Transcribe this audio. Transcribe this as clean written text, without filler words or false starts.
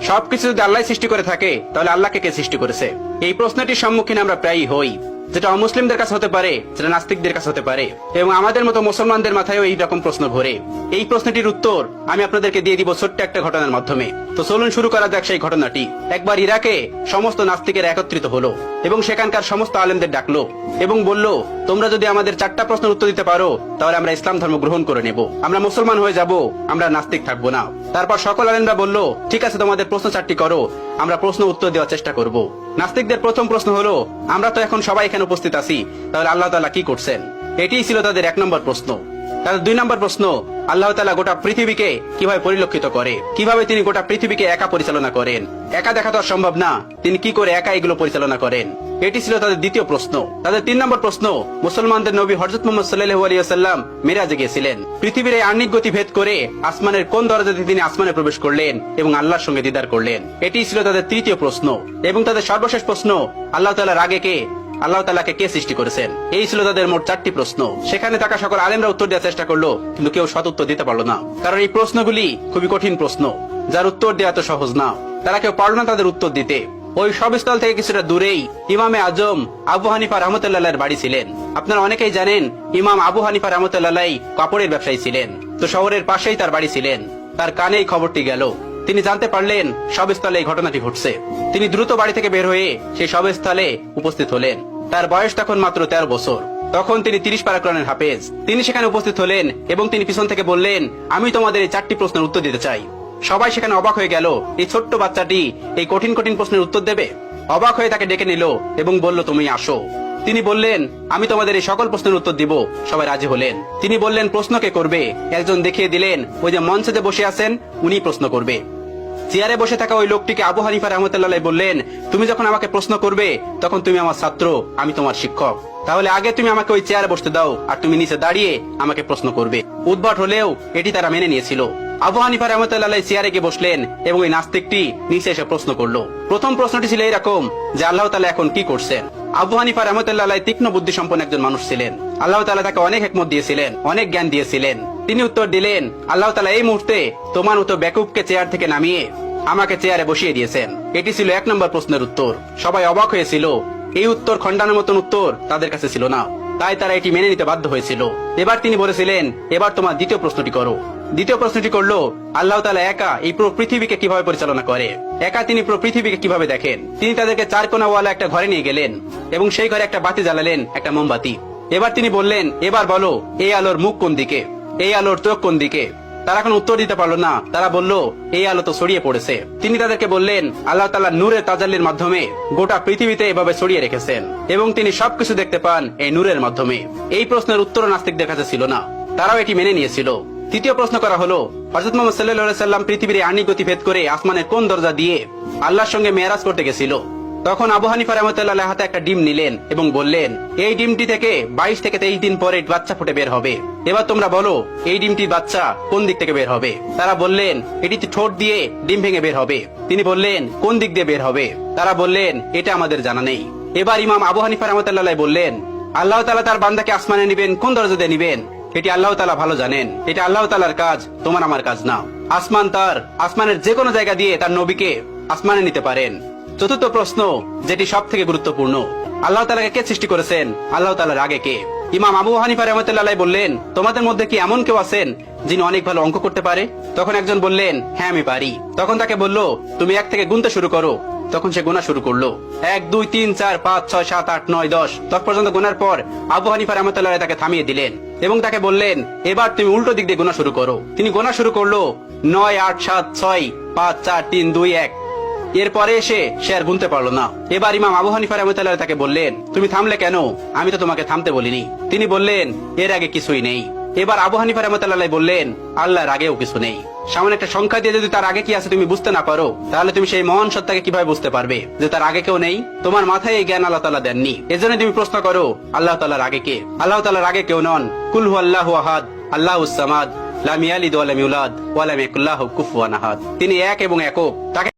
সবকিছু যদি আল্লাহ সৃষ্টি করে থাকে তাহলে আল্লাহকে কে সৃষ্টি করেছে? এই প্রশ্নটির সম্মুখীন আমরা প্রায়ই হই, যেটা অমুসলিমদের কাছে হতে পারে, যেটা নাস্তিকদের কাছে হতে পারে, এবং আমাদের মতো মুসলমানদের মাথায়ও এই রকম প্রশ্ন ঘোরে। এই প্রশ্নটির উত্তর আমি আপনাদেরকে দিয়ে দিব ছোট্ট একটা ঘটনার মাধ্যমে। তো চলুন শুরু করা যাক সেই ঘটনাটি। একবার ইরাকে সমস্ত নাস্তিকের একত্রিত হলো এবং সেখানকার সমস্ত আলেমদের ডাকলো এবং বলল, তোমরা যদি আমাদের 4টা প্রশ্নের উত্তর দিতে পারো তাহলে আমরা ইসলাম ধর্ম গ্রহণ করে নেব, আমরা মুসলমান হয়ে যাব, আমরা নাস্তিক থাকবো না। তারপর সকল আলেমরা বলল, ঠিক আছে, তোমাদের প্রশ্ন 4টি করো, আমরা প্রশ্ন উত্তর দেওয়ার চেষ্টা করব। নাস্তিকদের প্রথম প্রশ্ন হলো, আমরা তো এখন সবাই এখানে উপস্থিত আছি, তাহলে আল্লাহ তাআলা কি করছেন? এটিই ছিল তাদের 1 নম্বর প্রশ্ন। তাদের 2 নম্বর প্রশ্ন, আল্লাহ তাআলা গোটা পৃথিবীকে কিভাবে পরিলক্ষিত করে, কিভাবে তিনি গোটা পৃথিবীকে একা পরিচালনা করেন? একা দেখা তো সম্ভব না, তিনি কি করে একা এগুলো পরিচালনা করেন? এটি ছিল তাদের দ্বিতীয় প্রশ্ন। তাদের 3 নম্বর প্রশ্ন, মুসলমানদের নবী হযরত মুহাম্মদ সাল্লাল্লাহু আলাইহি ওয়াসাল্লাম মিরাজে গিয়েছিলেন, পৃথিবীর এই আহ্নিক গতি ভেদ করে আসমানের কোন দরজাতে তিনি আসমানে প্রবেশ করলেন এবং আল্লাহর সঙ্গে দিদার করলেন? এটি ছিল তাদের তৃতীয় প্রশ্ন। এবং তাদের সর্বশেষ প্রশ্ন, আল্লাহ তাআলার আগে কে, আল্লাহ তাআলাকে কে সৃষ্টি করেছেন? এই ছিল তাদের মোট 4টি প্রশ্ন। সেখানে থাকা সকল আলেমরা উত্তর দেওয়ার চেষ্টা করলো, কিন্তু কেউ সৎ উত্তর দিতে পারলো না, কারণ এই প্রশ্নগুলি খুবই কঠিন প্রশ্ন, যার উত্তর দেওয়া তো সহজ না। তারা কেউ পারল না তাদের উত্তর দিতে। ওই সবস্থল থেকে কিছুটা দূরেই ইমামে আজম আবু হানিফা রাহমাতুল্লাহর বাড়ি ছিলেন। আপনারা অনেকেই জানেন, ইমাম আবু হানিফা রাহমাতুল্লাহ কাপড়ের ব্যবসায়ী ছিলেন। তো শহরের পাশেই তার বাড়ি ছিলেন। তার কানেই খবরটি গেল। তিনি জানতে পারলেন সবস্থলে এই ঘটনাটি ঘটছে। তিনি দ্রুত বাড়ি থেকে বের হয়ে সেই সবস্থলে উপস্থিত হলেন। তার বয়স তখন মাত্র 13 বছর। তখন তিনি 30 পারা কোরআনের হাফেজ। তিনি সেখানে উপস্থিত হলেন এবং তিনি পিছন থেকে বললেন, আমি তোমাদের এই 4টি প্রশ্নের উত্তর দিতে চাই। সবাই সেখানে অবাক হয়ে গেল, এই ছোট্ট বাচ্চাটি এই কঠিন কঠিন প্রশ্নের উত্তর দেবে? অবাক হয়ে তাকে ডেকে নিল এবং বলল, তুমি আসো। তিনি বললেন, আমি তোমাদের এই সকল প্রশ্নের উত্তর দিব। সবাই রাজি হলেন। তিনি বললেন, প্রশ্ন কে করবে? একজন দেখিয়ে দিলেন, ওই যে মঞ্চে যে বসে আছেন উনি প্রশ্ন করবে। চেয়ারে বসে থাকা ওই লোকটিকে আবু হানিফা রাহমাতুল্লাহ বললেন, তুমি যখন আমাকে প্রশ্ন করবে তখন তুমি আমার ছাত্র, আমি তোমার শিক্ষক, তাহলে আগে তুমি আমাকে ওই চেয়ারে বসতে দাও, আর তুমি নিচে দাঁড়িয়ে আমাকে প্রশ্ন করবে। উদ্ভট হলেও এটি তারা মেনে নিয়েছিল। আবু হানিফা রাহমাতুল্লাহ চেয়ারে গিয়ে বসলেন এবং ওই নাস্তিকটি নিচে এসে প্রশ্ন করলো। প্রথম প্রশ্নটি ছিল এরকম যে, আল্লাহ তাআলা এখন কি করছেন? আবু হানিফা রাহমাতুল্লাহ তীক্ষ্ণ বুদ্ধি সম্পন্ন একজন মানুষ ছিলেন। আল্লাহ তাআলা তাকে অনেক হিকমত দিয়েছিলেন, অনেক জ্ঞান দিয়েছিলেন। তিনি উত্তর দিলেন, আল্লাহ তাআলা এই মুহূর্তে তোমার মতো বেকুবকে চেয়ার থেকে নামিয়ে আমাকে চেয়ারে বসিয়ে দিয়েছেন। এটি ছিল 1 নম্বর প্রশ্নের উত্তর। সবাই অবাক হয়েছিল। এই উত্তর খণ্ডানোর মতন উত্তর তাদের কাছে ছিল না, তাই তারা এটি মেনে নিতে বাধ্য হয়েছিল। এবার তিনি বলেছিলেন, এবার তোমার দ্বিতীয় প্রশ্নটি করো। দ্বিতীয় প্রশ্নটি করলো, আল্লাহ তাআলা একা এই পুরো পৃথিবীকে কিভাবে পরিচালনা করে? একা তিনি পুরো পৃথিবীকে কিভাবে দেখেন? তিনি তাদেরকে 4 কোণাওয়ালা একটা ঘরে নিয়ে গেলেন এবং সেই ঘরে একটা বাতি জ্বালালেন, একটা মোমবাতি। এবার তিনি বললেন, এবার বলো, এই আলোর মুখ কোন দিকে, এই আলোর চোখ কোন দিকে? তারা কোনো উত্তর দিতে পারলো না। তারা বলল, এই আলো তো ছড়িয়ে পড়েছে। তিনি তাদেরকে বললেন, আল্লাহ তাআলা নূরের তাজাল্লির মাধ্যমে গোটা পৃথিবীতে এভাবে ছড়িয়ে রেখেছেন এবং তিনি সবকিছু দেখতে পান এই নূরের মাধ্যমে। এই প্রশ্নের উত্তর নাস্তিকদের কাছে ছিল না, তারাও এটি মেনে নিয়েছিল। তৃতীয় প্রশ্ন করা হলো, হযরত মুহাম্মদ সাল্লাল্লাহু আলাইহি ওয়াসাল্লাম পৃথিবীর আহ্নিক গতি ভেদ করে আসমানের কোন দরজা দিয়ে আল্লাহর সঙ্গে মেরাজ করতে গেছিল? তখন আবু হানিফা রাহমাতুল্লাহ হাতে একটা ডিম নিলেন এবং বললেন, এই ডিমটি থেকে 22 থেকে 23 দিন পরে বাচ্চা ফুটে বের হবে। এবার তোমরা বলো, এই ডিমটির বাচ্চা কোন দিক থেকে বের হবে? তারা বললেন, এটি ঠোঁট দিয়ে ডিম ভেঙে বের হবে। তিনি বললেন, কোন দিক দিয়ে বের হবে? তারা বললেন, এটা আমাদের জানা নেই। এবার ইমাম আবু হানিফা রাহমাতুল্লাহ বললেন, আল্লাহ তাআলা তার বান্দাকে আসমানে নিবেন কোন দরজা দিয়ে নিবেন এটি আল্লাহ তাআলা ভালো জানেন। এটা আল্লাহ তাআলার কাজ, তোমার আমার কাজ না। আসমান তার, আসমানের যে কোনো জায়গা দিয়ে তার নবীকে আসমানে নিতে পারেন। চতুর্থ প্রশ্ন, যেটি সব থেকে গুরুত্বপূর্ণ, আল্লাহ তাআলাকে কে সৃষ্টি করেছেন? আল্লাহ তাআলার আগে কে? ইমাম আবু হানিফা রাহমাতুল্লাহ বললেন, তোমাদের মধ্যে কি এমন কেউ আছেন যিনি অনেক ভালো অঙ্ক করতে পারে? তখন একজন বললেন, হ্যাঁ আমি পারি। তখন তাকে বলল, তুমি 1 থেকে গুনতে শুরু করো। তখন সে গোনা শুরু করলো। 1 2 3 4 5 6 7 8 9 10 10 পর্যন্ত গোনার পর আবু হানিফা রাহমাতুল্লাহ তাকে থামিয়ে দিলেন এবং তাকে বললেন, এবার তুমি উল্টো দিক দিয়ে গোনা শুরু করো। তিনি গোনা শুরু করলো 9 8 7 6 5 4 3 2 1। এরপরে এসে সে আর গুনতে পারলো না। এবার ইমাম আবু হানিফা রাহমাতুল্লাহ তাকে বললেন, তুমি থামলে কেন? আমি তো তোমাকে থামতে বলিনি। তিনি বললেন, এর আগে কিছুই নেই। এবার আবু হানিফা রাহমাতুল্লাহ বললেন, আল্লাহর আগেও কিছু নেই। সামান্য একটা সংখ্যা দিয়ে যদি তার আগে কি আছে তুমি বুঝতে না পারো, তাহলে তুমি সেই মহান সত্তাকে কিভাবে বুঝতে পারবে যে তার আগে কেউ নেই? তোমার মাথায় এই জ্ঞান আল্লাহ তাআলা দেননি। এজন্য তুমি প্রশ্ন করো, আল্লাহ তাআলার আগে কে? আল্লাহ তাআলার আগে কেউ নন। কুল হুয়াল্লাহু আহাদ, আল্লাহুস সামাদ, লাম ইয়ালিদ ওয়া লাম ইউলাদ ওয়া লাম ইয়াকুল লাহু কুফুয়ান আহাদ। তিনি এক এবং একক। তাকে